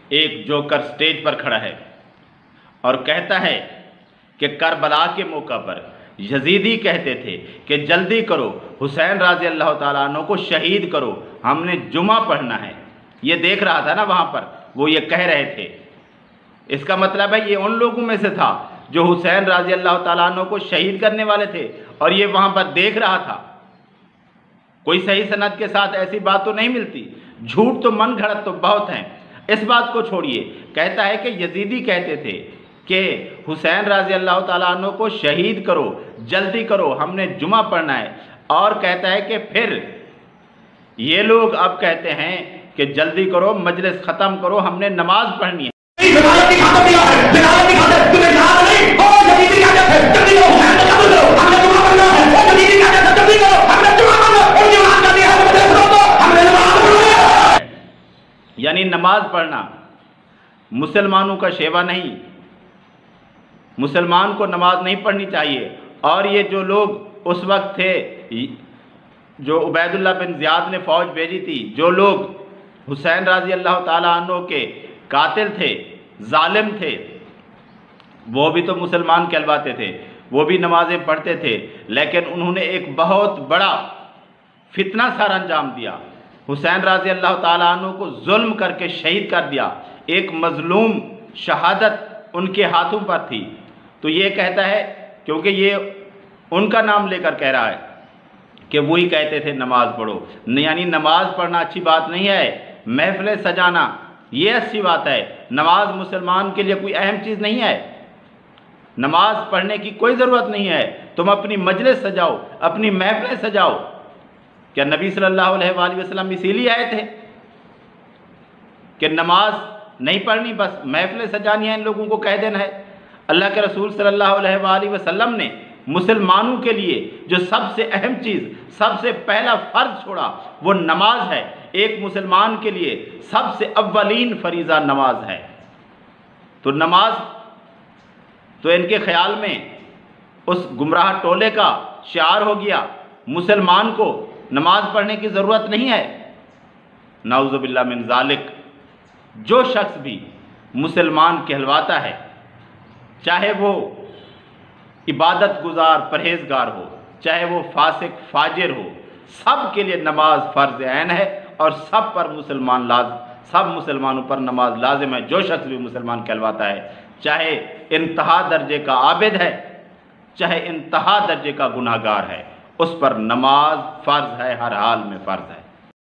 ایک joker stage پر کھڑا ہے اور کہتا ہے کہ کربلا کے موقع پر یزیدی کہتے تھے کہ جلدی کرو حسین رضی اللہ تعالیٰ عنہ کو شہید کرو، ہم نے جمعہ پڑھنا ہے۔ یہ دیکھ رہا تھا نا وہاں پر، وہ یہ کہہ رہے تھے۔ اس کا مطلب ہے یہ ان لوگوں میں سے تھا جو حسین رضی اللہ تعالیٰ عنہ کو شہید کرنے والے تھے، اور یہ وہاں پر دیکھ رہا تھا۔ کوئی صحیح سند کے ساتھ ایسی بات تو نہیں ملتی، جھوٹ تو من گھڑت تو بہت ہیں۔ اس بات کو چھوڑیے، کہتا ہے کہ یزیدی کہتے تھے کہ حسین رضی اللہ تعالیٰ عنہ کو شہید کرو، جلدی کرو، ہم نے جمعہ پڑھنا ہے۔ اور کہتا ہے کہ پھر یہ لوگ اب کہتے ہیں کہ جلدی کرو، مجلس ختم کرو، ہم نے نماز پڑھنی ہے۔ یعنی نماز پڑھنا مسلمانوں کا شیوا نہیں، مسلمان کو نماز نہیں پڑھنی چاہیے۔ اور یہ جو لوگ اس وقت تھے، جو عبید اللہ بن زیاد نے فوج بھیجی تھی، جو لوگ حسین رضی اللہ تعالیٰ عنہ کے قاتل تھے، ظالم تھے، وہ بھی تو مسلمان کہلواتے تھے، وہ بھی نمازیں پڑھتے تھے، لیکن انہوں نے ایک بہت بڑا فتنہ سر انجام دیا۔ حسین رضی اللہ تعالیٰ عنہ کو ظلم کر کے شہید کر دیا، ایک مظلوم شہادت ان کے ہاتھوں پر تھی۔ تو یہ کہتا ہے، کیونکہ یہ ان کا نام لے کر کہہ رہا ہے کہ وہی کہتے تھے نماز پڑھو، یعنی نماز پڑھنا اچھی بات نہیں ہے، محفلیں سجانا یہ اچھی بات ہے۔ نماز مسلمان کے لیے کوئی اہم چیز نہیں ہے، نماز پڑھنے کی کوئی ضرورت نہیں ہے۔ تم اپنی مجلس سجاؤ، اپنی محفلیں سجاؤ۔ کیا نبی صلی اللہ علیہ وآلہ وسلم اسی لیے آئے تھے کہ نماز نہیں پڑھنی، بس محفلیں سجانی ہیں، ان لوگوں کو کہہ دینا ہے؟ اللہ کے رسول صلی اللہ علیہ وآلہ وسلم نے مسلمانوں کے لیے جو سب سے اہم چیز، سب سے پہلا فرض چھوڑا وہ نماز ہے۔ ایک مسلمان کے لیے سب سے اولین فریضہ نماز ہے۔ تو نماز تو ان کے خیال میں اس گمراہ ٹولے کا شعار ہو گیا، مسلمان کو نماز پڑھنے کی ضرورت نہیں ہے۔ نعوذ باللہ من ذالک۔ جو شخص بھی مسلمان کہلواتا ہے، چاہے وہ عبادت گزار پرہیزگار ہو، چاہے وہ فاسق فاجر ہو، سب کے لیے نماز فرض عین ہے، اور سب مسلمانوں پر نماز لازم ہے۔ جو شخص بھی مسلمان کہلواتا ہے، چاہے انتہا درجے کا عابد ہے، چاہے انتہا درجے کا گناہگار ہے، اس پر نماز فرض ہے، ہر حال میں فرض ہے۔